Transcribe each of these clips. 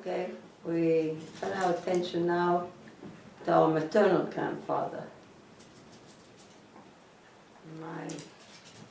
Okay, we turn our attention now to our maternal grandfather, my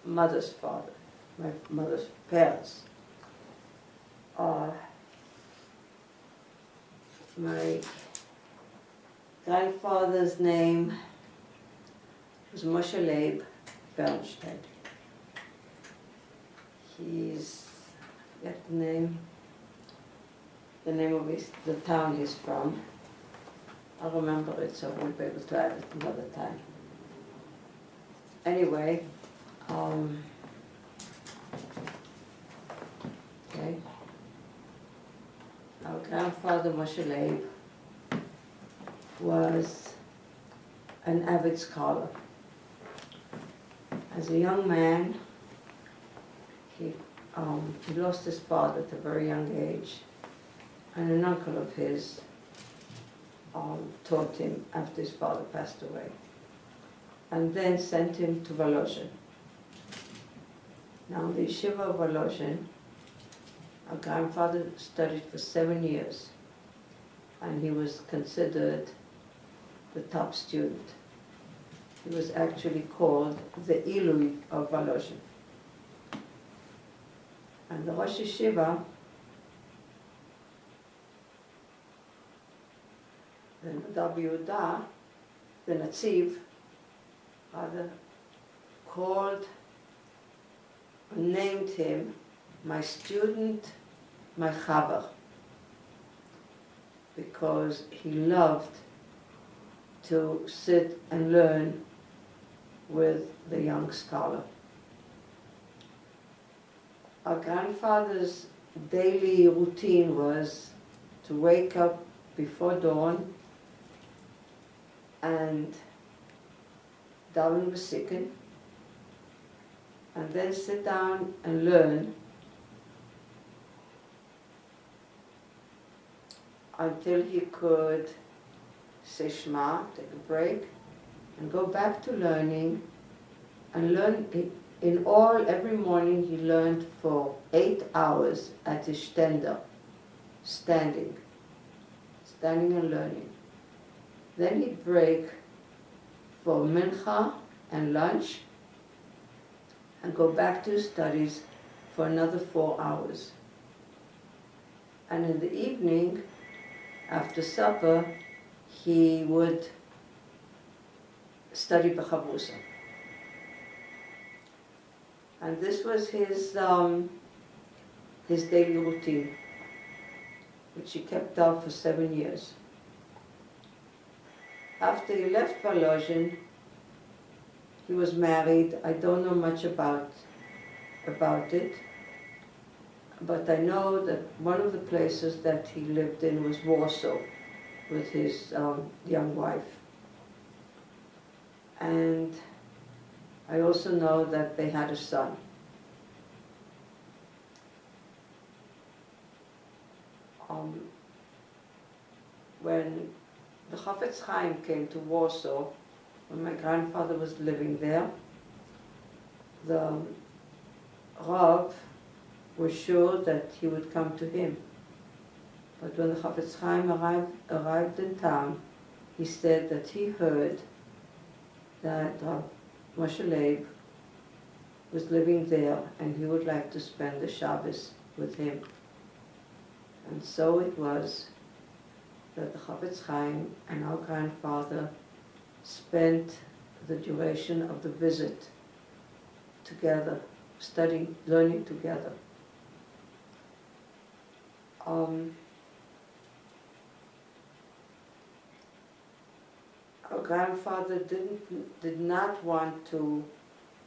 mother's father, my mother's parents. My grandfather's name was Moshe Leib Bernstein. He's, I forget the name of the town he's from. I'll remember it, so we'll be able to add it another time. Anyway, okay. Our grandfather Moshe Leib was an avid scholar. As a young man, he lost his father at a very young age, and an uncle of his taught him after his father passed away, and then sent him to Volozhin. Now, the yeshiva of Volozhin, our grandfather studied for 7 years, and he was considered the top student. He was actually called the Ilui of Volozhin. And the Rosh Yeshiva, the Rabbi the Netzvi, rather, called, named him my student, my chaver, because he loved to sit and learn with the young scholar. Our grandfather's daily routine was to wake up before dawn and daven b'sikin, and then sit down and learn until he could say Shema, take a break, and go back to learning, and learn. In all, every morning he learned for 8 hours at his stender, standing and learning. Then he'd break for mincha and lunch, and go back to his studies for another 4 hours. And in the evening, after supper, he would study b'chavrusa. And this was his daily routine, which he kept up for 7 years. After he left Volozhin, he was married. I don't know much about it, but I know that one of the places that he lived in was Warsaw with his young wife. And I also know that they had a son. When the Chafetz Chaim came to Warsaw, when my grandfather was living there, the Rav was sure that he would come to him. But when the Chafetz Chaim arrived in town, he said that he heard that Rabbi Moshe Leib was living there and he would like to spend the Shabbos with him. And so it was that the Chafetz Chaim and our grandfather spent the duration of the visit together, studying, learning together. Our grandfather did not want to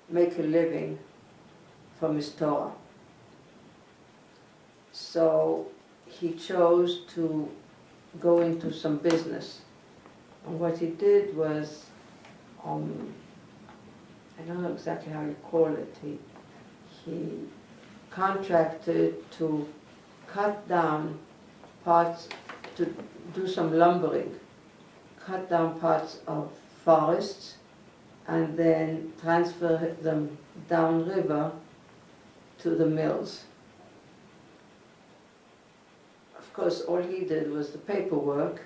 make a living from his Torah. So he chose to go into some business. And what he did was, I don't know exactly how you call it, he contracted to cut down parts, to do some lumbering, cut down parts of forests and then transfer them downriver to the mills. of course, all he did was the paperwork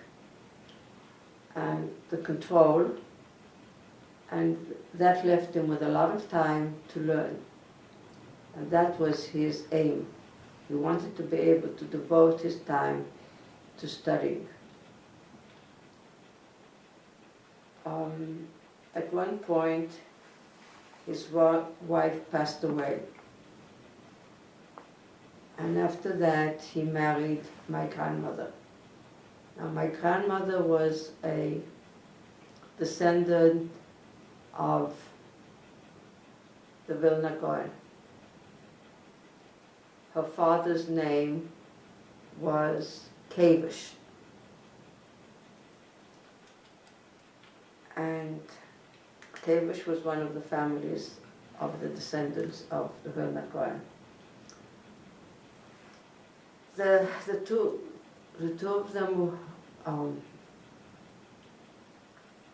and the control, and that left him with a lot of time to learn. And that was his aim. He wanted to be able to devote his time to studying. At one point, his wife passed away. And after that, he married my grandmother. Now, my grandmother was a descendant of the Vilna Gaon. Her father's name was chaver. And chaver was one of the families of the descendants of the Vilna Gaon. The two of them,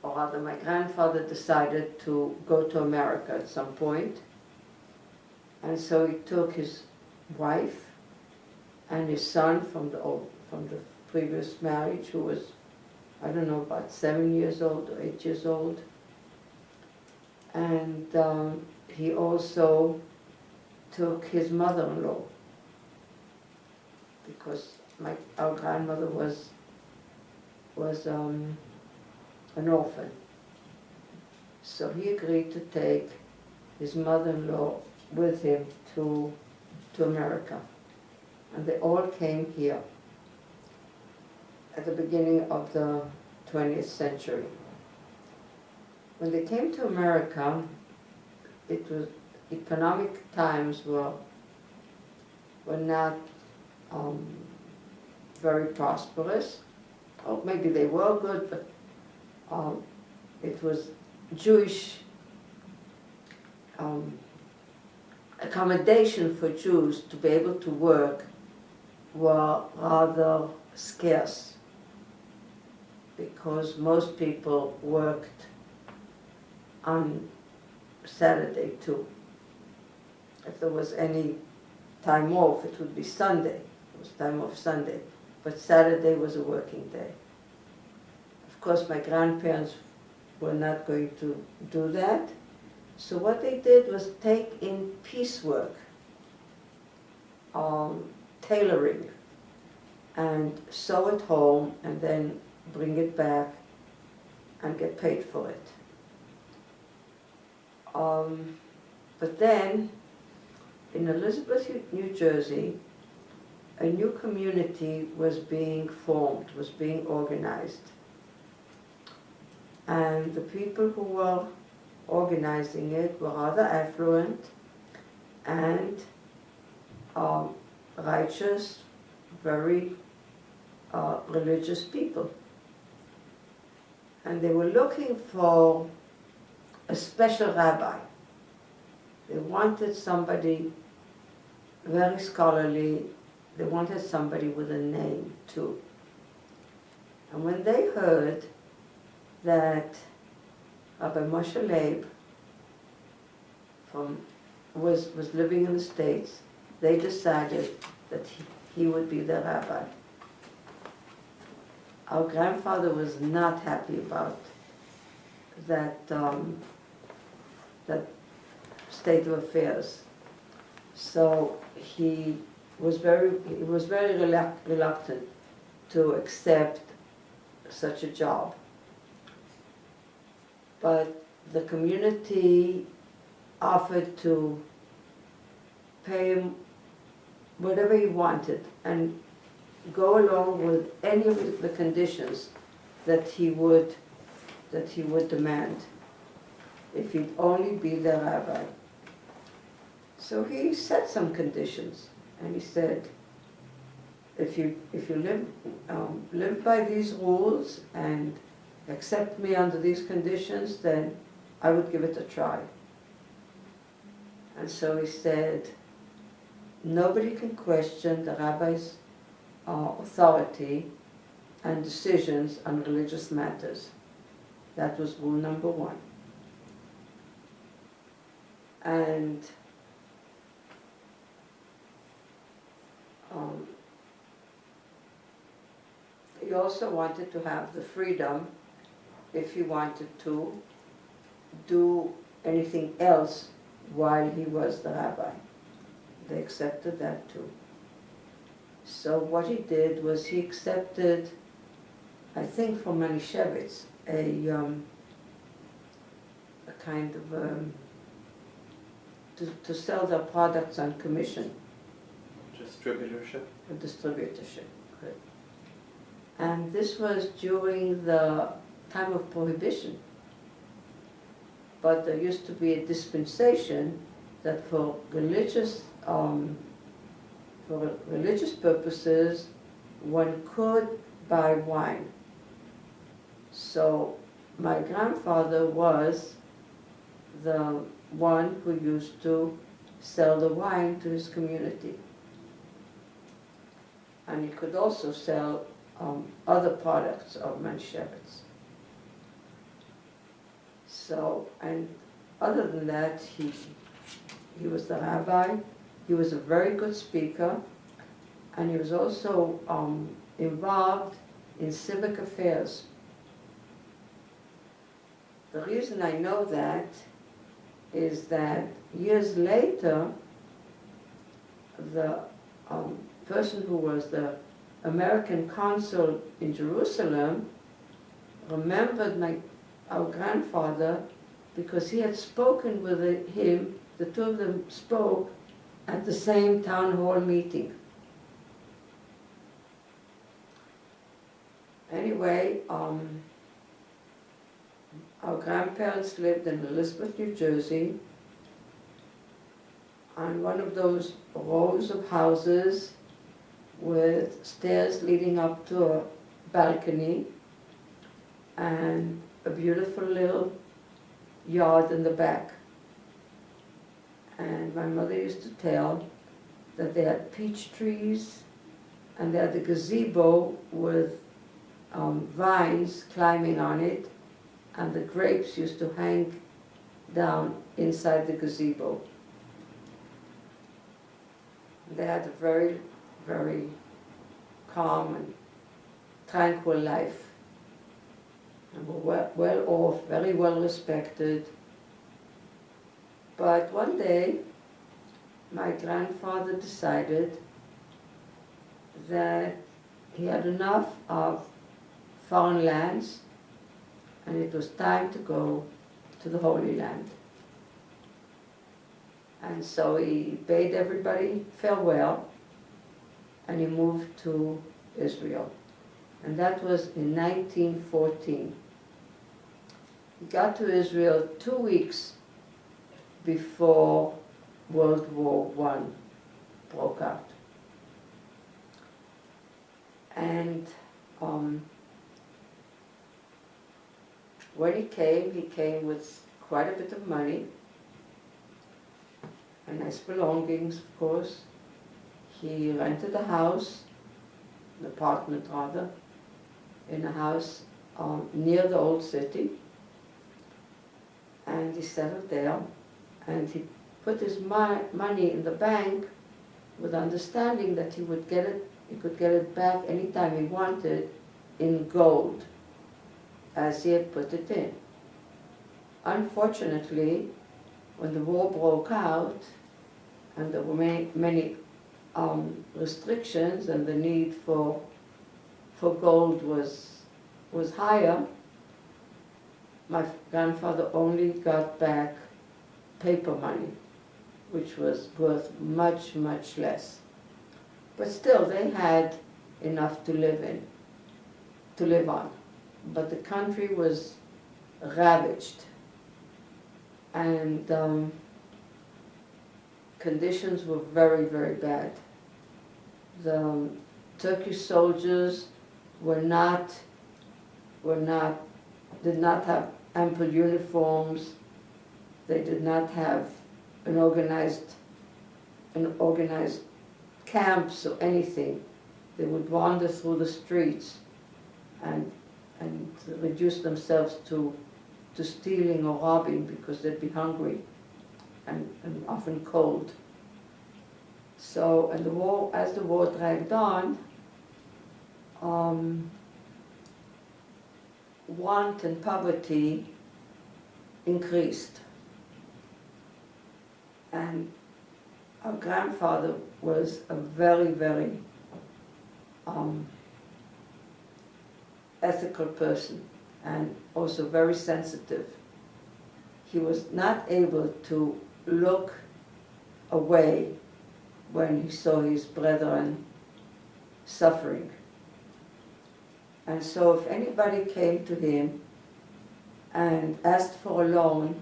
or rather my grandfather decided to go to America at some point, and so he took his wife and his son from the previous marriage, who was, I don't know, about 7 years old or 8 years old, and he also took his mother-in-law, because our grandmother was an orphan. So he agreed to take his mother-in-law with him to America. And they all came here at the beginning of the 20th century. When they came to America, it was economic times were not very prosperous. Oh, maybe they were good, but it was Jewish accommodation for Jews to be able to work were rather scarce, because most people worked on Saturday too. If there was any time off, it would be Sunday. It was time off Sunday, but Saturday was a working day. Of course, my grandparents were not going to do that, so what they did was take in piecework, tailoring, and sew at home, and then bring it back and get paid for it. But then, in Elizabeth, New Jersey, a new community was being formed, was being organized. And the people who were organizing it were rather affluent and righteous, very religious people. And they were looking for a special rabbi. They wanted somebody very scholarly. They wanted somebody with a name too. And when they heard that Rabbi Moshe Leib was living in the States, they decided that he would be the rabbi. Our grandfather was not happy about that state of affairs. So he was very reluctant to accept such a job. But the community offered to pay him whatever he wanted and go along with any of the conditions that he would demand, if he'd only be the rabbi. So he set some conditions, and he said, if you live by these rules and accept me under these conditions, then I would give it a try. And so he said, nobody can question the rabbi's authority and decisions on religious matters. That was rule number one. And he also wanted to have the freedom, if he wanted to, do anything else while he was the rabbi. They accepted that too. So what he did was he accepted, I think from Manischewitz, a kind of to sell their products on commission. Distributorship? A distributorship, correct. And this was during the time of Prohibition. But there used to be a dispensation that for religious purposes, one could buy wine. So my grandfather was the one who used to sell the wine to his community. And he could also sell other products of Manischewitz. So, and other than that, he was the rabbi. He was a very good speaker, and he was also involved in civic affairs. The reason I know that is that years later, the person who was the American consul in Jerusalem remembered our grandfather because he had spoken with him, the two of them spoke at the same town hall meeting. Anyway, our grandparents lived in Elizabeth, New Jersey, on one of those rows of houses with stairs leading up to a balcony and a beautiful little yard in the back. And my mother used to tell that they had peach trees and they had a gazebo with vines climbing on it, and the grapes used to hang down inside the gazebo. They had a very, very calm and tranquil life, and were well off, very well respected. But one day, my grandfather decided that he had enough of foreign lands, and it was time to go to the Holy Land. And so he bade everybody farewell, and he moved to Israel. And that was in 1914. He got to Israel 2 weeks before World War I broke out. And when he came with quite a bit of money and nice belongings, of course. He rented a house, an apartment rather, in a house near the old city, and he settled there, and he put his money in the bank with understanding that he could get it back anytime he wanted in gold, as he had put it in. Unfortunately, when the war broke out and there were many restrictions and the need for gold was higher, my grandfather only got back paper money, which was worth much, much less. But still, they had enough to live on. But the country was ravaged, and conditions were very, very bad. The Turkish soldiers did not have ample uniforms. They did not have an organized camps or anything. They would wander through the streets and reduce themselves to stealing or robbing because they'd be hungry and often cold. So, and as the war dragged on, want and poverty increased. And our grandfather was a very, very ethical person and also very sensitive. He was not able to look away when he saw his brethren suffering. And so if anybody came to him and asked for a loan,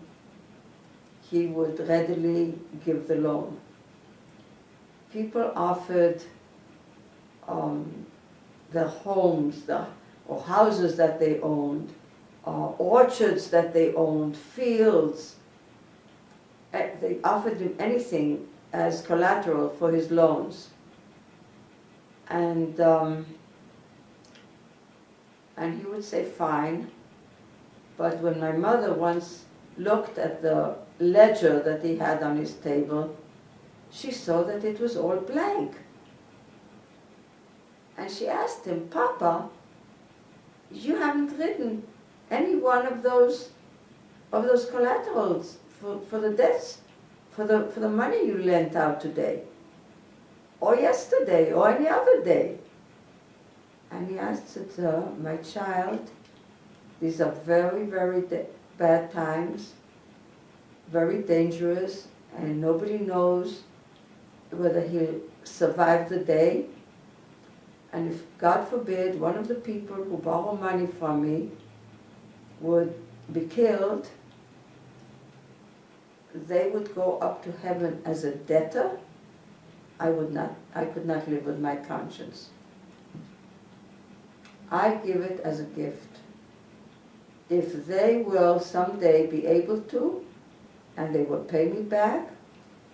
he would readily give the loan. People offered their homes or houses that they owned, orchards that they owned, fields. They offered him anything as collateral for his loans. And he would say, fine. But when my mother once looked at the ledger that he had on his table, she saw that it was all blank. And she asked him, Papa, you haven't written any one of those collaterals for the debts, for the money you lent out today, or yesterday, or any other day. And he answered her, my child, these are very, very bad times, very dangerous, and nobody knows whether he'll survive the day. And if, God forbid, one of the people who borrow money from me would be killed, they would go up to heaven as a debtor. I could not live with my conscience. I give it as a gift. If they will someday be able to, and they will pay me back,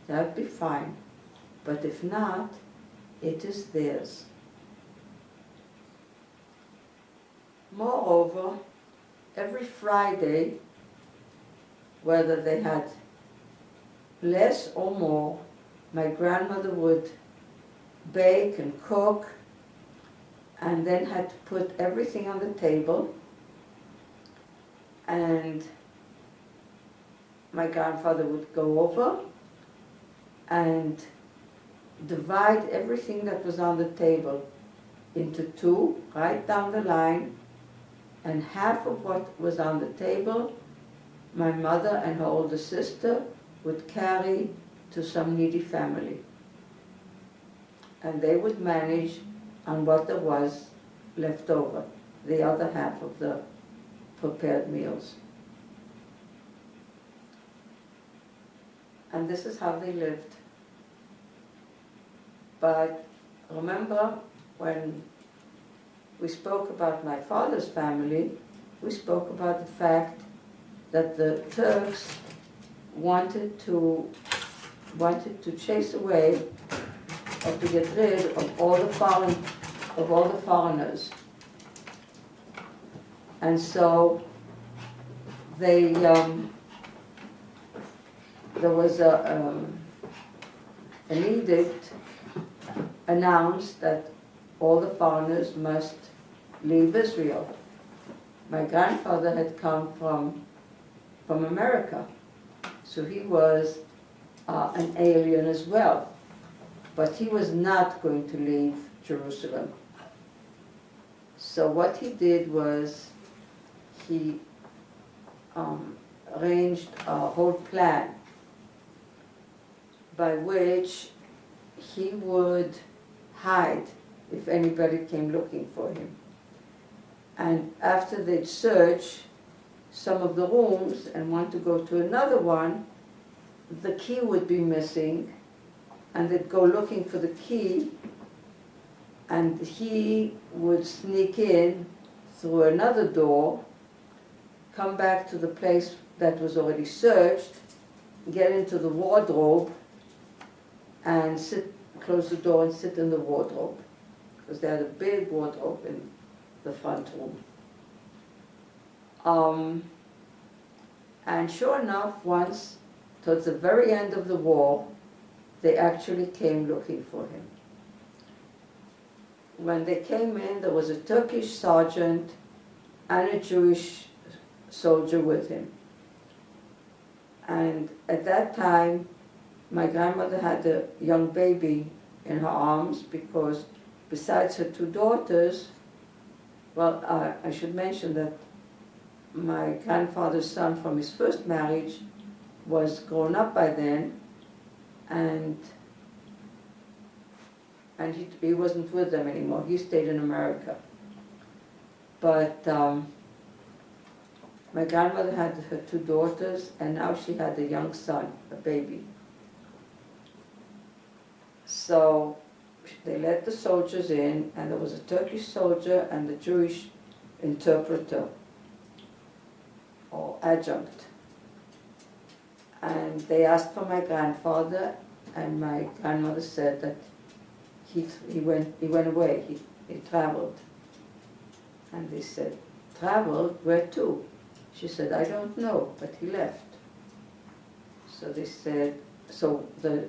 that would be fine. But if not, it is theirs. Moreover, every Friday, whether they had less or more, my grandmother would bake and cook, and then had to put everything on the table. And my grandfather would go over and divide everything that was on the table into two, right down the line, and half of what was on the table, my mother and her older sister would carry to some needy family. And they would manage on what there was left over, the other half of the prepared meals. And this is how they lived. But remember, when we spoke about my father's family, we spoke about the fact that the Turks wanted to chase away or to get rid of all the foreigners. And so they there was an edict announced that all the foreigners must leave Israel. My grandfather had come from America, so he was an alien as well. But he was not going to leave Jerusalem. So what he did was he arranged a whole plan by which he would hide if anybody came looking for him. And after they'd search some of the rooms and want to go to another one, the key would be missing, and they'd go looking for the key, and he would sneak in through another door, come back to the place that was already searched, get into the wardrobe, and close the door and sit in the wardrobe, because they had a big wardrobe in the front room. And sure enough, once, towards the very end of the war, they actually came looking for him. When they came in, there was a Turkish sergeant and a Jewish soldier with him. And at that time, my grandmother had a young baby in her arms because besides her two daughters, well, I should mention that my grandfather's son from his first marriage was grown up by then, and he wasn't with them anymore. He stayed in America. But my grandmother had her two daughters, and now she had a young son, a baby. So they let the soldiers in, and there was a Turkish soldier and a Jewish interpreter or adjunct. And they asked for my grandfather, and my grandmother said that he went away, he traveled. And they said, traveled? Where to? She said, I don't know, but he left. So they said, so the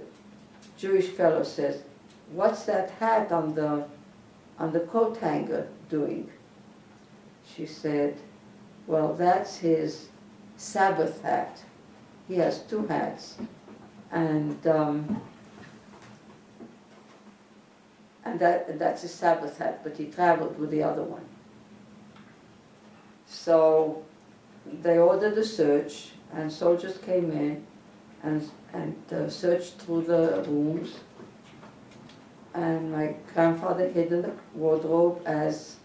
Jewish fellow says, what's that hat on the coat hanger doing? She said, well, that's his Sabbath hat. He has two hats. And that's his Sabbath hat, but he traveled with the other one. So they ordered a search, and soldiers came in and searched through the rooms. And my grandfather hid in the wardrobe as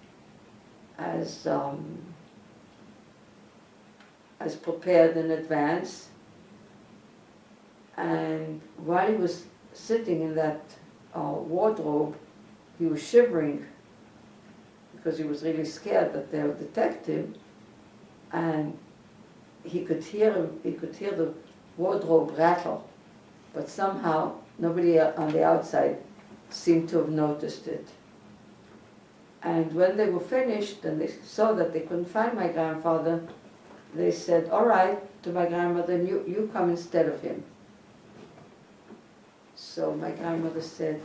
prepared in advance. And while he was sitting in that wardrobe, he was shivering because he was really scared that they would detect him, and he could hear the wardrobe rattle, but somehow nobody on the outside seemed to have noticed it. And when they were finished and they saw that they couldn't find my grandfather, they said, all right, to my grandmother, you come instead of him. So my grandmother said,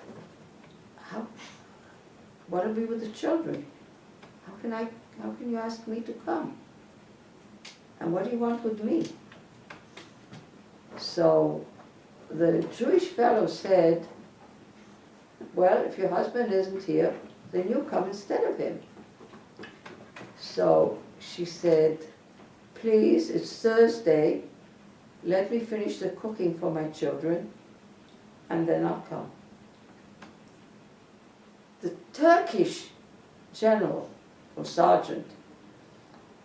what'll be with the children? How can you ask me to come? And what do you want with me? So the Jewish fellow said, well, if your husband isn't here, then you come instead of him. So she said, please, it's Thursday, let me finish the cooking for my children, and then I'll come. The Turkish general or sergeant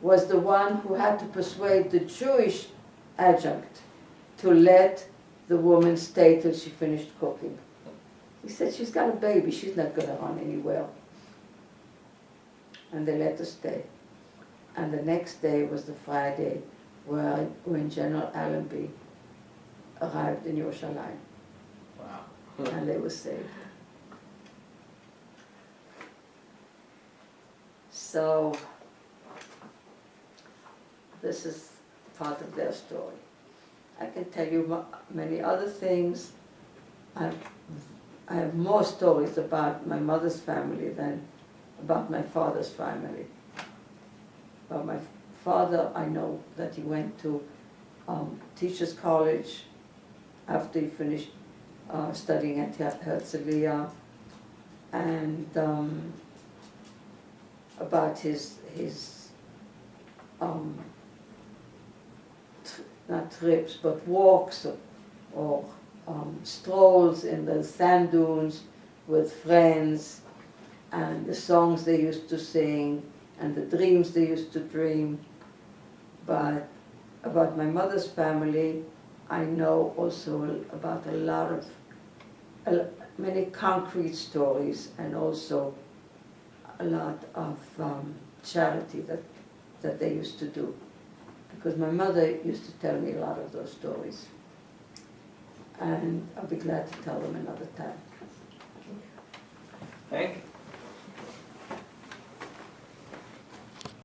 was the one who had to persuade the Jewish adjunct to let the woman stay till she finished cooking. He said, she's got a baby, she's not going to run anywhere. And they let her stay. And the next day was the Friday when General Allenby arrived in Yerushalayim. Wow. And they were saved. So this is part of their story. I can tell you many other things. I have more stories about my mother's family than about my father's family. About my father, I know that he went to Teachers College after he finished studying at Herzliya, and about his not trips, but walks or strolls in the sand dunes with friends, and the songs they used to sing, and the dreams they used to dream. But about my mother's family, I know also about a lot of, many concrete stories, and also a lot of charity that they used to do. Because my mother used to tell me a lot of those stories. And I'll be glad to tell them another time. Thank you.